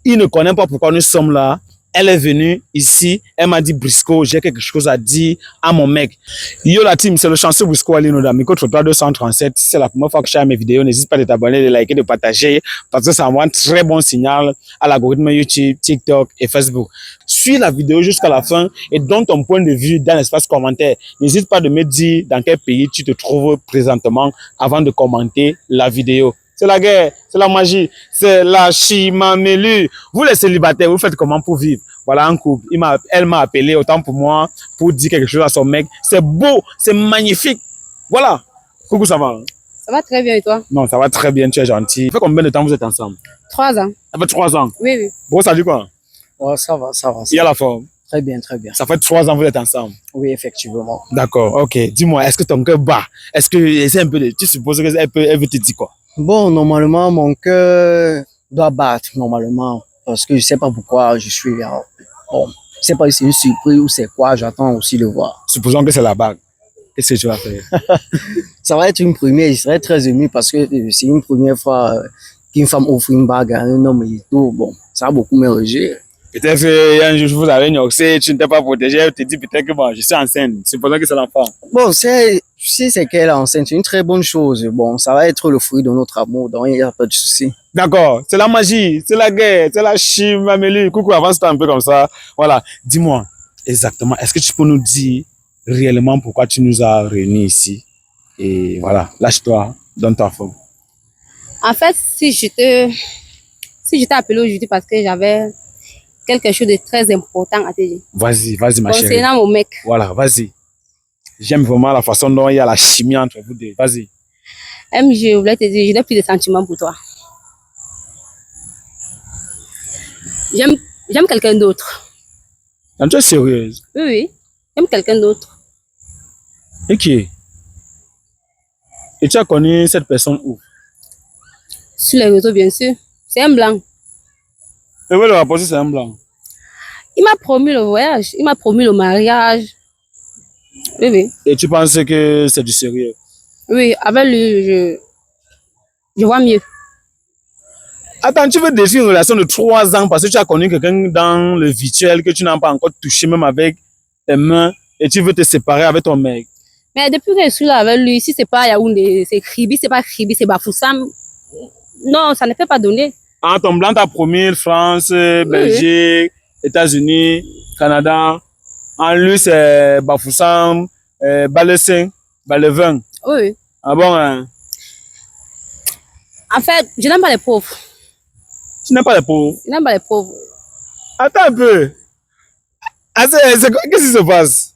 Il ne connaît pas pourquoi nous sommes là. Elle est venue ici, elle m'a dit Brisco, j'ai quelque chose à dire à mon mec. Yo la team, c'est le chanceux Brisco Alino d'Amico Trottoir 237. Si c'est la première fois que je fais mes vidéos, n'hésite pas de t'abonner, de liker, de partager, parce que ça envoie un très bon signal à l'algorithme YouTube, TikTok et Facebook. Suis la vidéo jusqu'à la fin et donne ton point de vue dans l'espace commentaire. N'hésite pas de me dire dans quel pays tu te trouves présentement avant de commenter la vidéo. C'est la guerre, c'est la magie, c'est la chimamelu. Vous les célibataires, vous faites comment pour vivre? Voilà un couple. Elle m'a appelé autant pour moi pour dire quelque chose à son mec. C'est beau, c'est magnifique. Voilà. Coucou, ça va? Ça va très bien et toi? Non, ça va très bien, tu es gentil. Ça fait combien de temps vous êtes ensemble? 3 ans. Ça fait 3 ans? Oui, oui. Bon, ça dit quoi? Oh, ça va. Il y a la forme? Très bien, très bien. Ça fait 3 ans que vous êtes ensemble? Oui, effectivement. D'accord, ok. Dis-moi, est-ce que ton cœur bat? Est-ce que c'est un peu de... Tu supposes qu'elle veut te dire quoi? Bon, normalement, mon cœur doit battre, normalement. Parce que je sais pas pourquoi je suis... bon, je sais pas si c'est une surprise ou c'est quoi, j'attends aussi de voir. Supposons que c'est la bague. Qu'est-ce que tu vas faire? Ça va être une première, je serais très ému parce que c'est une première fois qu'une femme offre une bague à un homme et tout. Bon, ça a beaucoup mélangé. Peut-être un jour, vous avez ignoré, tu ne t'es pas protégé, elle te dit peut-être que bon, je suis enceinte. Supposons que c'est l'enfant. Bon, si c'est qu'elle est enceinte, c'est une très bonne chose. Bon, ça va être le fruit de notre amour, donc il n'y a pas de souci. D'accord, c'est la magie, c'est la guerre, c'est la chimamelu. Coucou, avance-toi un peu comme ça. Voilà, dis-moi exactement, est-ce que tu peux nous dire réellement pourquoi tu nous as réunis ici? Et voilà, lâche-toi, donne ta forme. En fait, si je t'ai appelé aujourd'hui parce que j'avais quelque chose de très important à te dire. Vas-y, ma chérie. Concernant mon mec. Voilà, vas-y. J'aime vraiment la façon dont il y a la chimie entre vous deux. Vas-y. Je voulais te dire, je n'ai plus de sentiments pour toi. J'aime quelqu'un d'autre. Non, tu es sérieuse? Oui, oui. J'aime quelqu'un d'autre. Et qui est? Et tu as connu cette personne où? Sur les réseaux, bien sûr. C'est un blanc. Et oui, le rapport, c'est un blanc. Il m'a promis le voyage. Il m'a promis le mariage. Oui, oui. Et tu penses que c'est du sérieux? Oui, avec lui, je vois mieux. Attends, tu veux décrire une relation de 3 ans parce que tu as connu quelqu'un dans le virtuel que tu n'as pas encore touché même avec tes mains et tu veux te séparer avec ton mec. Mais depuis que je suis là avec lui, si c'est pas Yaoundé, c'est Kribi, c'est pas Kribi, c'est Bafoussam. Non, ça ne peut pas donner. Ah, ton blanc t'a promis France, Belgique, États-Unis, Canada. En lui, c'est Bafoussam, Balessin, Balevin. Oui. Ah bon, hein? En fait, je n'aime pas les pauvres. Tu n'aimes pas les pauvres? Je n'aime pas les pauvres. Attends un peu. Ah, qu'est-ce qui se passe?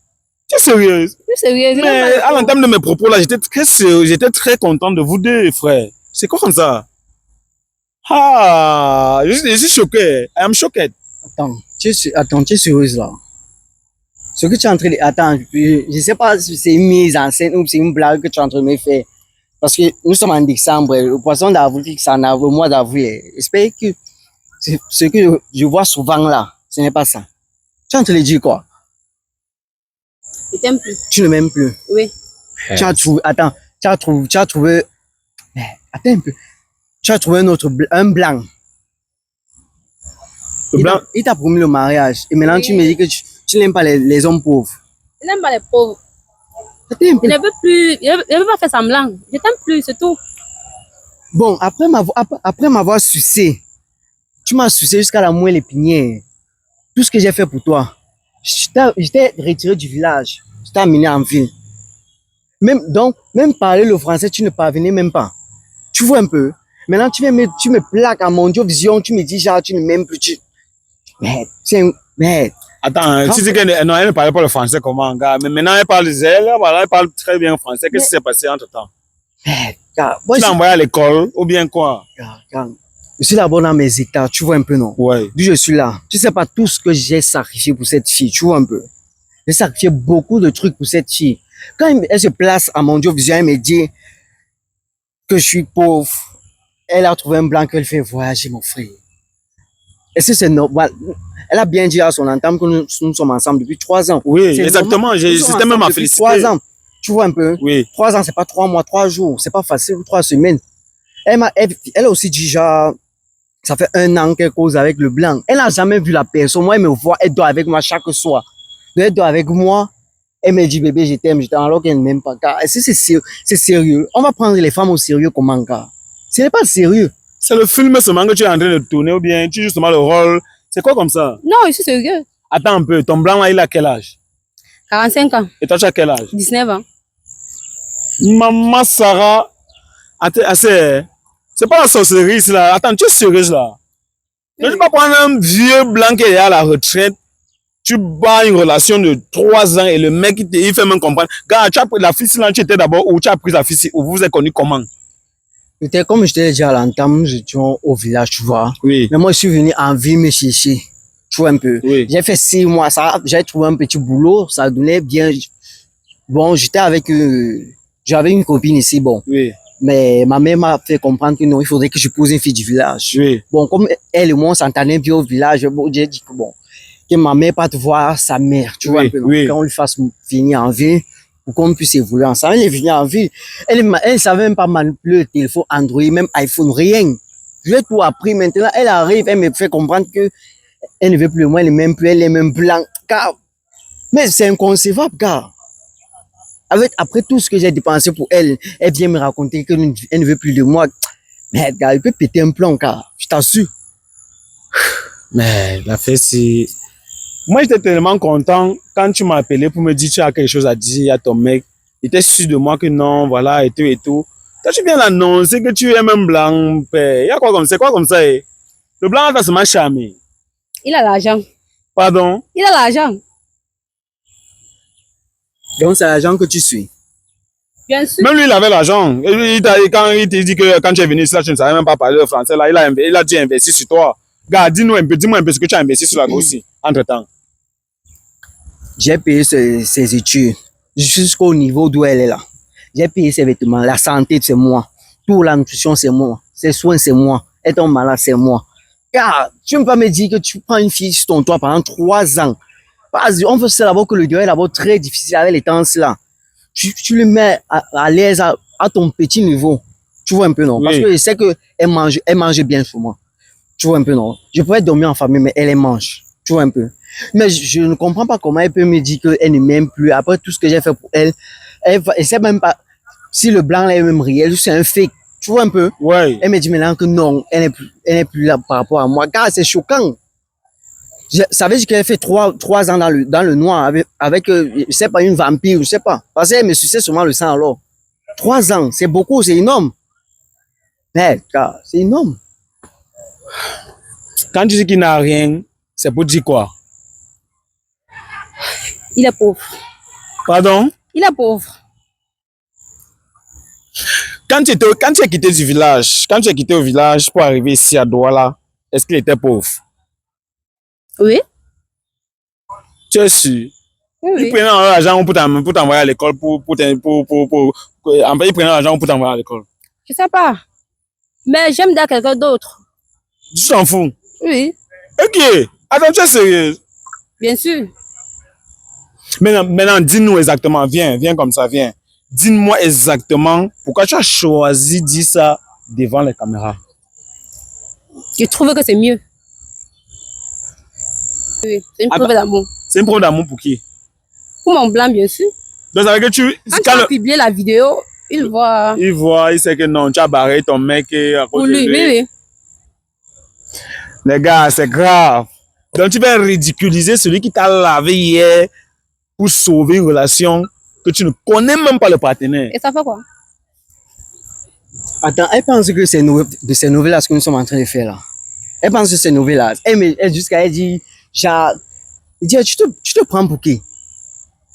Tu es sérieuse? Je suis sérieuse. Mais à l'entame de mes propos là, j'étais très content de vous deux, frère. C'est quoi comme ça? Ah, je suis choqué. I am shocked. Attends, tu es sérieuse là? Ce que tu es en train de... Attends, je ne sais pas si c'est une mise en scène ou c'est une blague que tu es en train de me faire. Parce que nous sommes en décembre, le poisson d'avril, c'est en avril, au mois d'avril. J'espère que ce que je vois souvent là, ce n'est pas ça. Tu es en train de dire quoi? Je t'aime plus. Tu ne m'aimes plus. Oui. Tu as trouvé... Attends, tu as trouvé... Mais, attends un peu. Tu as trouvé un blanc. Le blanc? Il t'a promis le mariage. Et maintenant, Oui. tu me dis que tu n'aimes pas les hommes pauvres. Je n'aime pas les pauvres. Attends un peu. Je ne veux plus. Je ne veux pas faire semblant. Je t'aime plus, c'est tout. Bon, après m'avoir sucé, tu m'as sucé jusqu'à la moelle épinière. Tout ce que j'ai fait pour toi, je t'ai retiré du village. Je t'ai amené en ville. Même parler le français, tu ne parvenais même pas. Tu vois un peu. Maintenant, tu me plaques à Mondiovision, tu me dis genre, tu ne m'aimes plus. Mais, Attends, tu dis qu'elle non, elle ne parlait pas le français comment, gars. Mais maintenant, elle parle d'elle, voilà, elle parle très bien français. Qu'est-ce qui s'est passé entre temps? moi, Tu l'as envoyé à l'école ou bien quoi? je suis d'abord dans mes états, tu vois un peu, non? Ouais. D'où je suis là. Tu sais pas tout ce que j'ai sacrifié pour cette fille, tu vois un peu. J'ai sacrifié beaucoup de trucs pour cette fille. Quand elle se place à Mondiovision, elle me dit que je suis pauvre. Elle a trouvé un blanc qu'elle fait voyager, mon frère. Est-ce que c'est normal? Elle a bien dit à son entame que nous sommes ensemble depuis 3 ans. Oui, exactement. C'était même à féliciter. 3 ans. Tu vois un peu? Oui. 3 ans, c'est pas 3 mois, 3 jours. C'est pas facile, 3 semaines. Elle a aussi dit, genre, Ça fait 1 an qu'elle cause avec le blanc. Elle n'a jamais vu la personne. Moi, elle me voit, elle dort avec moi chaque soir. Donc, elle dort avec moi. Elle me dit, bébé, je t'aime, alors qu'elle ne m'aime pas. Car, est-ce que c'est sérieux? On va prendre les femmes au sérieux comment, car? Ce n'est pas sérieux. C'est le film seulement que tu es en train de tourner ou bien tu joues justement le rôle. C'est quoi comme ça? Non, je suis sérieux. Attends un peu, ton blanc là, il a quel âge? 45 ans. Et toi, tu as quel âge? 19 ans. Maman Sarah, c'est pas la sorcellerie ici là. Attends, tu es sérieuse là? Ne tu pas prendre un vieux blanc qui est à la retraite, tu bats une relation de 3 ans et le mec il fait même comprendre. Gars, tu as pris la fille là, tu étais d'abord où tu as pris la fille où vous vous êtes connu comment? Peut-être comme je t'ai dit à l'entame, j'étais au village, tu vois. Oui. Mais moi, je suis venu en ville me chercher. Tu vois un peu. Oui. J'ai fait 6 mois, ça, j'ai trouvé un petit boulot, ça donnait bien. Bon, j'étais avec, j'avais une copine ici, bon. Oui. Mais ma mère m'a fait comprendre que non, il faudrait que je pose une fille du village. Oui. Bon, comme elle et moi, on s'entendait bien au village, bon, j'ai dit que bon, que ma mère parte voir sa mère, tu vois un peu, non? Oui. Qu'on lui fasse venir en ville, pour qu'on puisse évoluer ensemble. Elle est venue en ville. Elle savait même pas manipuler le téléphone Android, même iPhone, rien. Je lui ai tout appris. Maintenant, elle arrive, elle me fait comprendre que elle ne veut plus moi, elle est même plus, elle est même blanc. Car, mais c'est inconcevable, car. Après tout ce que j'ai dépensé pour elle, elle vient me raconter qu'elle ne veut plus de moi. Mais, gars, elle peut péter un plomb, car. Je t'assure. Mais la fête, c'est... Moi, j'étais tellement content quand tu m'as appelé pour me dire que tu as quelque chose à dire à ton mec. Il était sûr de moi que non, voilà, et tout, et tout. Quand tu viens l'annoncer que tu es même blanc, il y a quoi comme ça? C'est quoi comme ça? Le blanc va se charmé. Il a l'argent. Pardon? Il a l'argent. Donc, c'est l'argent que tu suis. Bien sûr. Même lui, il avait l'argent. Quand il t'a dit que quand tu es venu ici, là, tu ne savais même pas parler le français, là, il a dû investir sur toi. Gars, dis-moi un peu ce que tu as investi sur la go aussi, entre-temps. J'ai payé ses études jusqu'au niveau d'où elle est là. J'ai payé ses vêtements, la santé, c'est moi. Tout, la nutrition, c'est moi. Ses soins, c'est moi. Et ton malade, c'est moi. Car, tu ne peux pas me dire que tu prends une fille sur ton toit pendant 3 ans. Vas-y, on veut savoir d'abord que le dieu est d'abord très difficile avec les temps là. Tu le mets à l'aise à ton petit niveau. Tu vois un peu, non? Oui. Parce que je sais qu'elle mange bien sur moi. Tu vois un peu, non? Je pourrais dormir en famille, mais elle mange. Tu vois un peu. Mais je ne comprends pas comment elle peut me dire qu'elle ne m'aime plus. Après tout ce que j'ai fait pour elle, elle sait même pas si le blanc là est même réel, c'est un fake. Tu vois un peu? Ouais. Elle me dit maintenant que non, elle n'est plus là par rapport à moi. Car c'est choquant. Ça veut dire qu'elle fait 3 ans dans le noir avec je sais pas, une vampire, je sais pas. Parce qu'elle me suçait sûrement le sang alors. 3 ans, c'est beaucoup, c'est énorme. Mais, car, c'est énorme. Quand tu dis qu'il n'a rien, c'est pour dire quoi? Il est pauvre. Pardon? Il est pauvre. Quand tu as quitté du village, quand tu as quitté au village pour arriver ici à Douala, est-ce qu'il était pauvre? Oui. Tu es sûr? Oui, Il oui. prenait l'argent pour t'envoyer à l'école, il prenait l'argent pour t'envoyer à l'école. Je sais pas. Mais j'aime dire quelqu'un d'autre. Tu t'en fous? Oui. Ok. Attends, tu es sérieux? Bien sûr. Maintenant, dis-nous exactement. Viens comme ça, viens. Dis-moi exactement pourquoi tu as choisi de dire ça devant les caméras. Je trouve que c'est mieux. Oui. C'est une preuve d'amour. C'est une preuve d'amour pour qui? Pour mon blanc, bien sûr. Donc, ça veut dire que Quand tu as publié la vidéo, il voit. il sait que non, tu as barré ton mec à Pour cause de lui, lui. oui, oui. Les gars, c'est grave. Donc, tu vas ridiculiser celui qui t'a lavé hier pour sauver une relation que tu ne connais même pas le partenaire. Et ça fait quoi? Attends, elle pense que c'est de ces nouvelles-là ce que nous sommes en train de faire là. Elle pense que c'est nouvelles-là. Elle jusqu'à elle dit, il dit, tu te prends pour qui?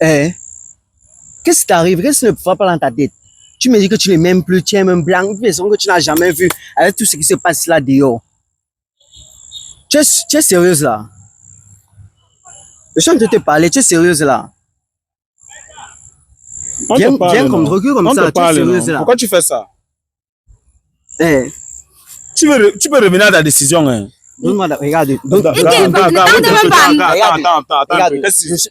Qu'est-ce qui t'arrive? Qu'est-ce qui ne va pas dans ta tête? Tu me dis que tu ne m'aimes plus, tu es même blanc, une personne que tu n'as jamais vue, avec tout ce qui se passe là dehors. Tu es sérieuse là? Je suis en train de te parler, tu es sérieuse là? Viens comme recul comme ça, tu es sérieuse là? Pourquoi tu fais ça? Eh, Tu peux revenir à ta décision. Hein? Donne-moi, regarde. Attends, Regarde.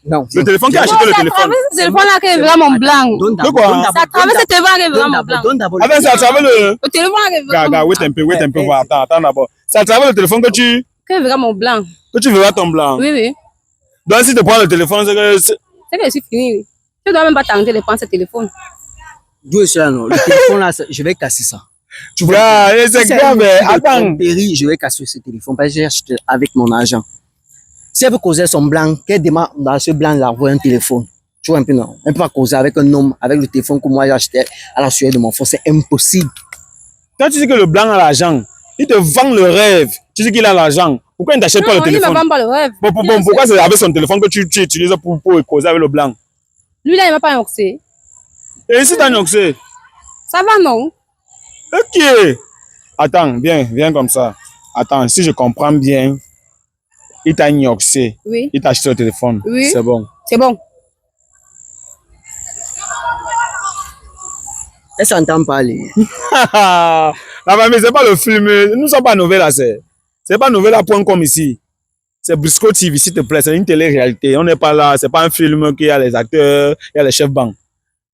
Non. le téléphone qui a acheté le téléphone. C'est ce téléphone-là qui est vraiment blanc. Donne De quoi? C'est à travers ce téléphone qui est vraiment blanc. Donne d'abord. Ah ben, c'est à travers le... Le téléphone qui est Regarde, vraiment wait un peu, voir. Attends d'abord. C'est à travers le téléphone que tu vraiment blanc. verras ton blanc. Oui, oui. Donc, si tu prends le téléphone, c'est que... C'est que je suis fini. Oui. Je ne dois même pas tenter de prendre ce téléphone. D'où est cela, non? Le téléphone là, je vais casser ça. Tu vois, c'est grave, attends. Je vais casser ce téléphone parce que j'ai acheté avec mon argent. Si elle veut causer son blanc, qu'elle demande dans ce blanc là, avoir un téléphone. Tu vois un peu, non? Elle peut pas causer avec un homme, avec le téléphone que moi j'ai acheté à la sueur de mon frère. C'est impossible. Quand tu dis que le blanc a l'argent, il te vend le rêve. Tu dis qu'il a l'argent. Pourquoi il ne t'achète pas le Non, il ne téléphone? me vend pas le rêve. Pourquoi c'est avec son téléphone que tu utilises pour causer avec le blanc? Lui là, il ne m'a pas annoncé. Et si t'as annoncé? Ça va, non? Ok. Attends, viens comme ça. Attends, si je comprends bien, il t'a ignoré. Oui. Il t'a acheté le téléphone. Oui. C'est bon. C'est bon. Elle s'entend parler. La famille, c'est pas le film. Nous ne sommes pas nouvelles là, c'est pas nouvelle.com ici. C'est Briscoe TV, s'il te plaît. C'est une télé-réalité. On n'est pas là. C'est pas un film qui a les acteurs, il y a les chefs bancs.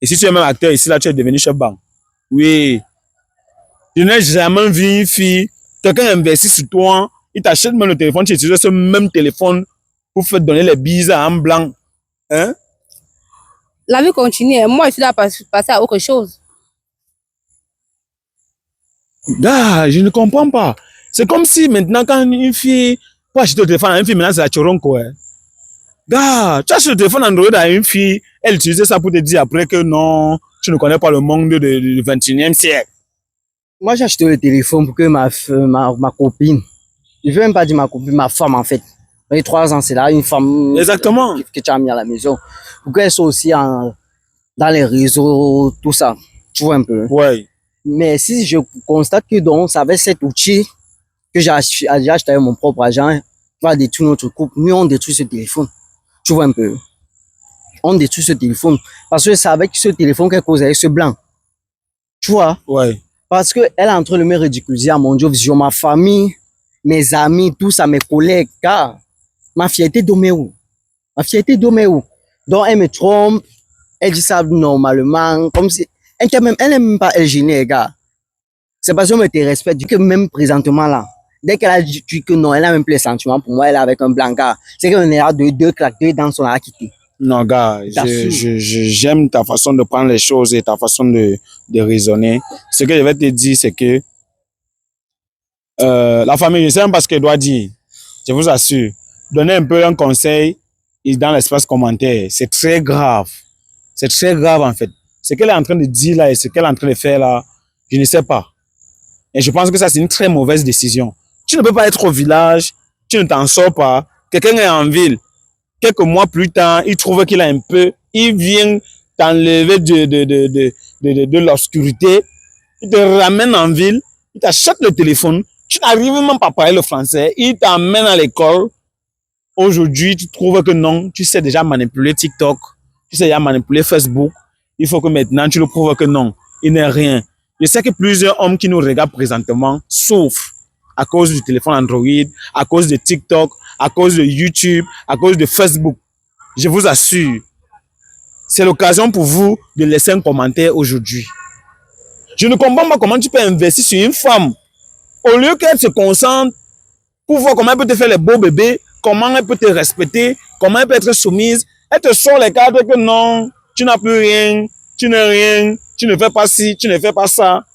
Et si tu es même acteur ici, là, tu es devenu chef banc. Oui. Je n'ai jamais vu une fille, quelqu'un investit sur toi, il t'achète même le téléphone, tu utilises ce même téléphone pour faire donner les bises à un blanc. Hein? La vie continue. Moi, je suis là pour passer à autre chose. Ah, je ne comprends pas. C'est comme si maintenant, quand une fille peut acheter le téléphone à une fille, maintenant c'est la choronko. Hein? Ah, tu achètes le téléphone Android à une fille, elle utilise ça pour te dire après que non, tu ne connais pas le monde du 21e siècle. Moi, j'ai acheté le téléphone pour que ma copine, je veux même pas dire ma copine, ma femme en fait. Il y a 3 ans, c'est là, une femme Exactement. que tu as mis à la maison. Pour qu'elle soit aussi dans les réseaux, tout ça. Tu vois un peu. Ouais. Mais si je constate que donc, ça avait cet outil que j'ai acheté avec mon propre argent, va détruire notre couple, nous on détruit ce téléphone. Tu vois un peu. On détruit ce téléphone. Parce que c'est avec ce téléphone qu'elle cause avec ce blanc. Tu vois? Ouais. Parce que elle est en train de me ridiculiser à mon Dieu, vision, ma famille, mes amis, tout ça, mes collègues, car ma fierté dormait où? Ma fierté dormait où? Donc elle me trompe, elle dit ça normalement, comme si, elle n'aime même pas elle gêner, gars. C'est parce que me te respecte, que même présentement là, dès qu'elle a dit que non, elle a même plus les sentiments pour moi, elle est avec un blanc gars. C'est qu'on est là deux claques, deux dans son quitté. Non, gars, j'aime ta façon de prendre les choses et ta façon de raisonner. Ce que je vais te dire, c'est que la famille, je sais même pas ce qu'elle doit dire. Je vous assure. Donner un peu un conseil dans l'espace commentaire, c'est très grave. C'est très grave, en fait. Ce qu'elle est en train de dire là et ce qu'elle est en train de faire là, je ne sais pas. Et je pense que ça, c'est une très mauvaise décision. Tu ne peux pas être au village, tu ne t'en sors pas. Quelqu'un est en ville. Quelques mois plus tard, il trouve qu'il a un peu, il vient t'enlever de l'obscurité, il te ramène en ville, il t'achète le téléphone, tu n'arrives même pas à parler le français, il t'emmène à l'école. Aujourd'hui, tu trouves que non, tu sais déjà manipuler TikTok, tu sais déjà manipuler Facebook, il faut que maintenant tu le prouves que non, il n'est rien. Je sais que plusieurs hommes qui nous regardent présentement souffrent à cause du téléphone Android, à cause de TikTok, à cause de YouTube, à cause de Facebook. Je vous assure, c'est l'occasion pour vous de laisser un commentaire aujourd'hui. Je ne comprends pas comment tu peux investir sur une femme. Au lieu qu'elle se concentre pour voir comment elle peut te faire les beaux bébés, comment elle peut te respecter, comment elle peut être soumise, elle te sort les cadres que non, tu n'as plus rien, tu n'es rien, tu ne fais pas ci, tu ne fais pas ça.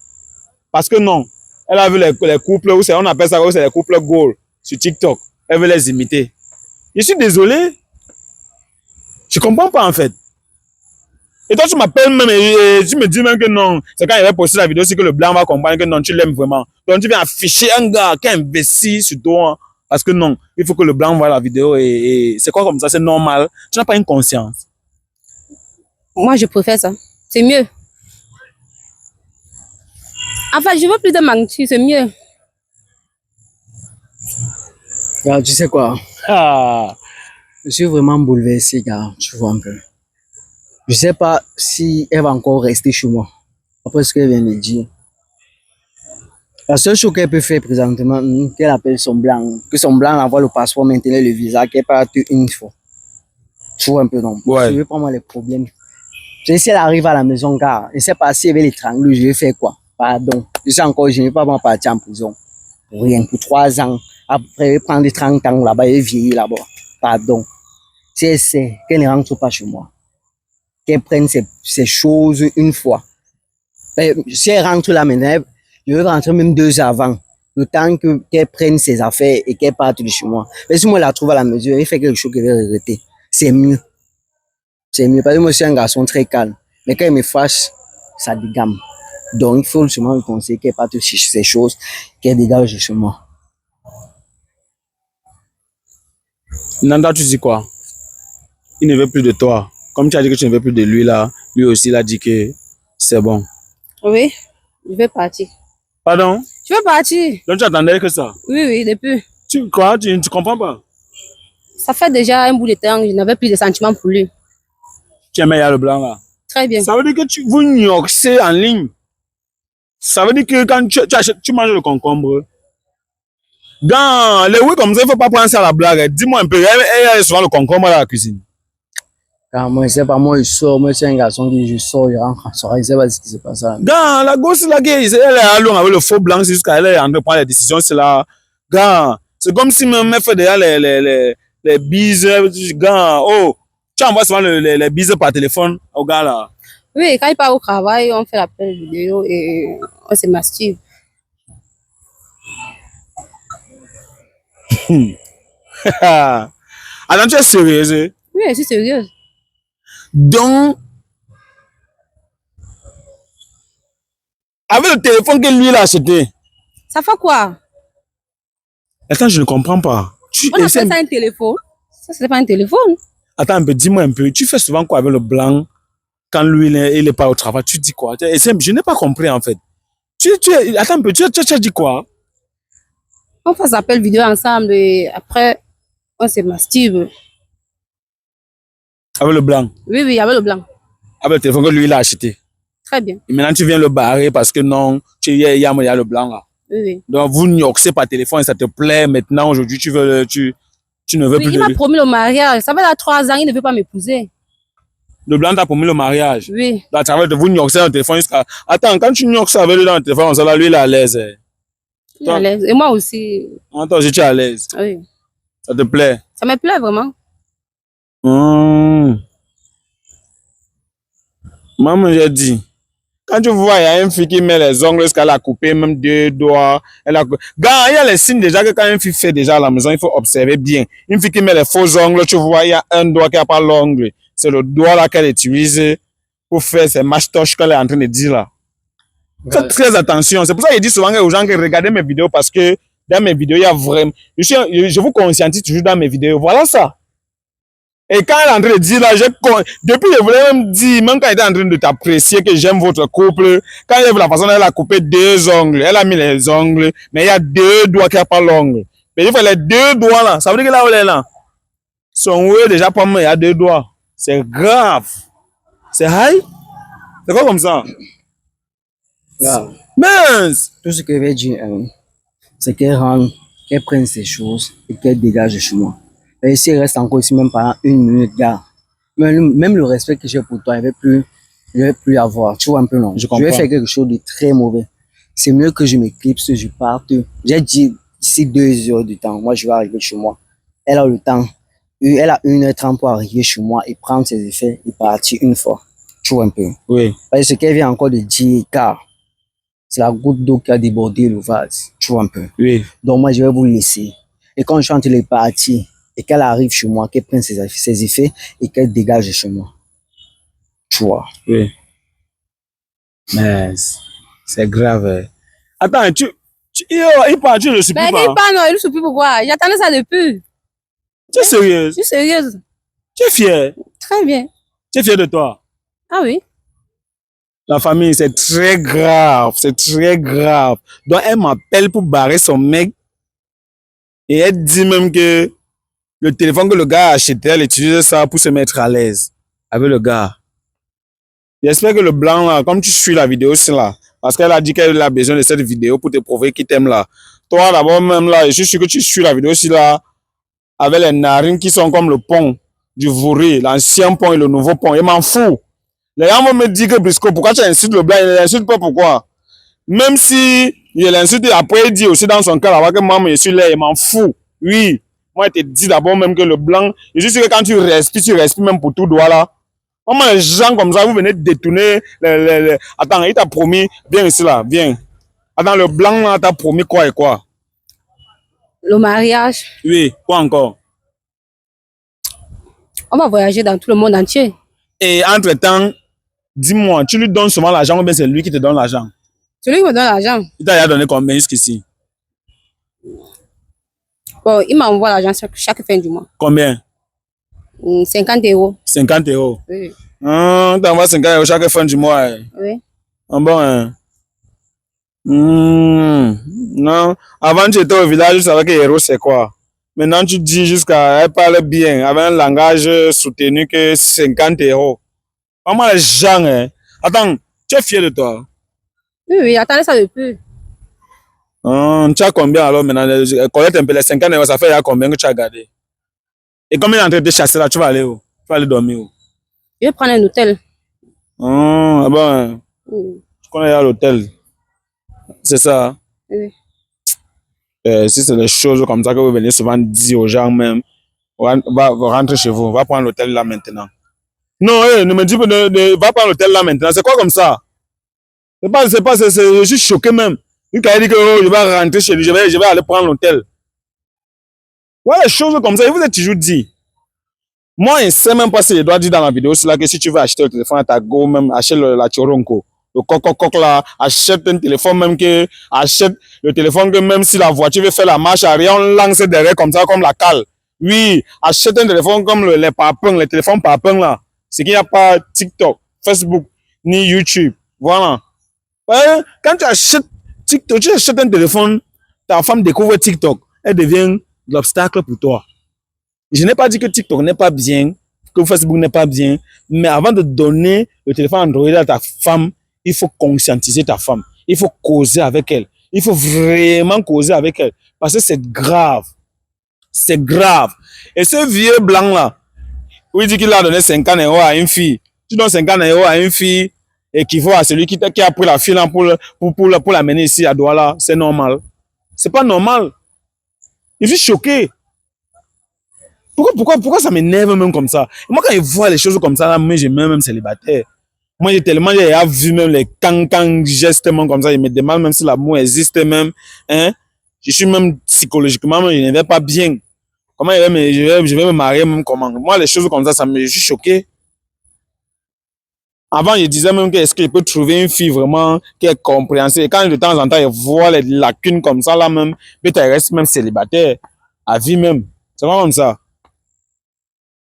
Parce que non, elle a vu les couples, on appelle ça les couples gold sur TikTok. Elle veut les imiter. Je suis désolé. Je comprends pas en fait. Et toi, tu m'appelles même et tu me dis même que non. C'est quand il va poster la vidéo, c'est que le blanc va comprendre que non, tu l'aimes vraiment. Donc tu viens afficher un gars qui a investi sur toi. Parce que non, il faut que le blanc voit la vidéo et c'est quoi comme ça, c'est normal. Tu n'as pas une conscience. Moi, je préfère ça. C'est mieux. Enfin, je veux plus de mentir, c'est mieux. Gars, tu sais quoi? Ah. Je suis vraiment bouleversé, gars. Tu vois un peu. Je sais pas si elle va encore rester chez moi. Après ce qu'elle vient de dire. La seule chose qu'elle peut faire présentement, qu'elle appelle son blanc, que son blanc envoie le passeport maintenant, le visa, qu'elle parte une fois. Tu vois un peu, non? Ouais. Je veux pas moi les problèmes. Si elle arrive à la maison, gars, elle sait pas si elle va l'étrangler, je vais faire quoi? Pardon. Je sais encore, je ne vais pas m'en partir en prison. Pour rien, pour 3 ans. Après, elle prend des 30 ans là-bas, elle vieillit là-bas. Pardon. Si elle sait qu'elle ne rentre pas chez moi, qu'elle prenne ses choses une fois. Si elle rentre là maintenant, je vais rentrer même 2 heures avant. Le temps qu'elle prenne ses affaires et qu'elle parte de chez moi. Mais si moi, je la trouve à la maison, elle fait quelque chose qu'elle va regretter. C'est mieux. C'est mieux. Parce que moi, je suis un garçon très calme. Mais quand il me fâche, ça dégamme. Donc, il faut seulement lui conseiller qu'elle parte chercher ses choses, qu'elle dégage de chez moi. Nanda, tu dis quoi? Il ne veut plus de toi. Comme tu as dit que tu ne veux plus de lui là, lui aussi il a dit que c'est bon. Oui, je vais partir. Pardon? Je veux partir. Donc tu attendais que ça? Oui, depuis. Tu crois? Tu comprends pas? Ça fait déjà un bout de temps que je n'avais plus de sentiments pour lui. Tu aimais Yaya Leblanc là? Très bien. Ça veut dire que vous nioxez en ligne. Ça veut dire que quand tu manges le concombre, dans les oui comme ça, il ne faut pas prendre ça à la blague. Dis-moi un peu, elle est souvent le concombre à la cuisine. Car moi, je sais pas, moi, je sors, moi, je suis un garçon qui je sors, je rentre en soirée, je sais pas ce qui se passe là. Dans la gosse là, elle est allée avec le faux blanc jusqu'à elle est en train de prendre les décisions, c'est là. Gars, c'est comme si même elle fait déjà les bises, gars, oh, tu envoies souvent les bises par téléphone au gars là. Oui, quand il part au travail, on fait l'appel vidéo et on se masturbe. Attends, tu es sérieuse? Oui, je suis sérieuse. Donc, avec le téléphone que lui il a acheté. Ça fait quoi? Attends, je ne comprends pas. On appelle ça un téléphone. Ça, c'est pas un téléphone. Attends un peu, dis-moi un peu. Tu fais souvent quoi avec le blanc quand lui il est pas au travail? Tu dis quoi? Je n'ai pas compris en fait. Attends un peu, tu as dit quoi? On fait l'appel vidéo ensemble et après, on se masturbe. Avec le blanc? Oui, avec le blanc. Avec le téléphone que lui il a acheté. Très bien. Et maintenant tu viens le barrer parce que non, il y a le blanc là. Oui. Donc vous nioxez par téléphone et ça te plaît. Maintenant aujourd'hui tu ne veux plus il m'a promis le mariage. Ça fait là 3 ans, il ne veut pas m'épouser. Le blanc t'a promis le mariage. Oui. À travers de vous nioxez dans le téléphone jusqu'à. Attends, quand tu nioxes avec lui dans le téléphone, ça là, lui il est à l'aise. Il est à l'aise. Et moi aussi. Attends, je suis à l'aise. Oui. Ça te plaît? Ça me plaît vraiment. Maman, j'ai dit. Quand tu vois, il y a une fille qui met les ongles jusqu'à la couper, même 2 doigts. Gars, il y a les signes déjà que quand une fille fait déjà à la maison, il faut observer bien. Une fille qui met les faux ongles, tu vois, il y a un doigt qui n'a pas l'ongle. C'est le doigt là qu'elle utilise pour faire ses mâche-toches qu'elle est en train de dire là. Faites très attention. C'est pour ça que je dis souvent aux gens que regardez mes vidéos parce que dans mes vidéos, il y a vraiment. Je vous conscientise toujours dans mes vidéos. Voilà ça. Et quand elle est en train de dire là, depuis je voulais même dire, même quand elle était en train de t'apprécier que j'aime votre couple, quand elle a vu la façon dont elle a coupé 2 ongles, elle a mis les ongles, mais il y a 2 doigts qui n'ont pas l'ongle. Mais il faut les 2 doigts là, ça veut dire que là où elle est là, son ouïe déjà pas mal, il y a 2 doigts. C'est grave. C'est high? C'est quoi comme ça? Mince! Tout ce que je vais dire, c'est qu'elle prenne ses choses et qu'elle dégage de chez moi. Et si elle reste encore ici même pendant 1 minute, gars, même le respect que j'ai pour toi, je vais plus avoir. Tu vois un peu, non? Je vais faire quelque chose de très mauvais. C'est mieux que je m'éclipse, je parte. J'ai dit, d'ici 2 heures du temps, moi, je vais arriver chez moi. Elle a le temps. Elle a 1h30 pour arriver chez moi et prendre ses effets et partir une fois. Tu vois un peu? Oui. Parce que ce qu'elle vient encore de dire, car c'est la goutte d'eau qui a débordé le vase. Tu vois un peu? Oui. Donc moi, je vais vous laisser. Et quand je suis en train de partir et qu'elle arrive chez moi, qu'elle prenne ses effets et qu'elle dégage de chez moi. Tu vois? Oui. Mais c'est grave. Attends, il part, tu ne le suis plus Mais pas. il part, non, il ne le suis plus pourquoi? J'attendais ça depuis. Tu es sérieuse? Je suis sérieuse. Tu es fière? Très bien. Tu es fière de toi? Ah oui? La famille, c'est très grave. C'est très grave. Donc, elle m'appelle pour barrer son mec. Et elle dit même que le téléphone que le gars a acheté, elle utilise ça pour se mettre à l'aise avec le gars. J'espère que le blanc là, comme tu suis la vidéo, c'est là. Parce qu'elle a dit qu'elle a besoin de cette vidéo pour te prouver qu'il t'aime là. Toi, d'abord, même là, je suis sûr que tu suis la vidéo aussi là, avec les narines qui sont comme le pont du Vouri, l'ancien pont et le nouveau pont. Il m'en fout. Les gens vont me dire que Briscoe, pourquoi tu insultes le blanc? Il l'insulte pas, pourquoi? Même si il l'insulte, après il dit aussi dans son cas là que moi, je suis là, il m'en fout. Oui. Moi, je te dis d'abord même que le blanc, je suis sûr que quand tu respires même pour tout droit là. Comment les gens comme ça, vous venez détourner Attends, il t'a promis, viens ici là, viens. Attends, le blanc là t'a promis quoi et quoi? Le mariage. Oui, quoi encore? On va voyager dans tout le monde entier. Et entre-temps, dis-moi, tu lui donnes souvent l'argent ou bien c'est lui qui te donne l'argent? Celui qui me donne l'argent. Il t'a déjà donné combien jusqu'ici? Bon, il m'envoie l'argent chaque fin du mois. Combien? 50 euros. 50 euros. Oui. T'envoies 50 euros chaque fin du mois. Oui. Ah bon, hein? Non, avant tu étais au village, tu savais que héros c'est quoi. Maintenant tu dis jusqu'à, elle parle bien, avec un langage soutenu que 50 euros. Comment les gens, hein? Attends, tu es fier de toi? Oui, oui, attendez ça depuis. Tu as combien alors maintenant? Collecte un peu les 50 euros, ça fait il y a combien que tu as gardé? Et combien d'entre de chasser là, tu vas aller où? Tu vas aller dormir où? Je vais prendre un hôtel. Ah bon, hein? Oui. Tu connais à l'hôtel. C'est ça, hein? Oui. Si c'est des choses comme ça que vous venez souvent dire aux gens même, va rentrer chez vous, va prendre l'hôtel là maintenant. Non, ne me dis pas, va prendre l'hôtel là maintenant. C'est quoi comme ça? Je suis choqué même. Lui qui a dit que oh, je vais rentrer chez lui, je vais aller prendre l'hôtel. Ouais, des choses comme ça, il vous a toujours dit. Moi, je ne sais même pas si je dois dire dans la vidéo, c'est là que si tu veux acheter le téléphone à ta go, même achète la Choronco. Le coq là, achète un téléphone même que, achète le téléphone que même si la voiture veut faire la marche arrière, on lance derrière comme ça, comme la cale. Oui, achète un téléphone comme les papins, les téléphones papins là. C'est qu'il n'y a pas TikTok, Facebook, ni YouTube. Voilà. Ouais, quand tu achètes TikTok, tu achètes un téléphone, ta femme découvre TikTok, elle devient l'obstacle pour toi. Je n'ai pas dit que TikTok n'est pas bien, que Facebook n'est pas bien, mais avant de donner le téléphone Android à ta femme, il faut conscientiser ta femme. Il faut causer avec elle. Il faut vraiment causer avec elle. Parce que c'est grave. C'est grave. Et ce vieux blanc-là, où il dit qu'il a donné 50 euros à une fille. Tu donnes 50 euros à une fille équivaut à celui qui a pris la fille là pour l'amener ici à Douala. C'est normal. C'est pas normal. Je suis choqué. Pourquoi ça m'énerve même comme ça? Moi, quand je vois les choses comme ça, là, moi, j'ai même célibataire. Moi, j'ai vu même les cancans gestes même comme ça. Je me demande même si l'amour existe même. Hein? Je suis même psychologiquement, je ne vais pas bien. Comment je vais me marier même comment? Moi, les choses comme ça je suis choqué. Avant, je disais même que est-ce que je peux trouver une fille vraiment qui est compréhensive. Et quand de temps en temps, je vois les lacunes comme ça, là même, peut-être elle reste même célibataire, à vie même. C'est vraiment comme ça.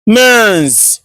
Mince!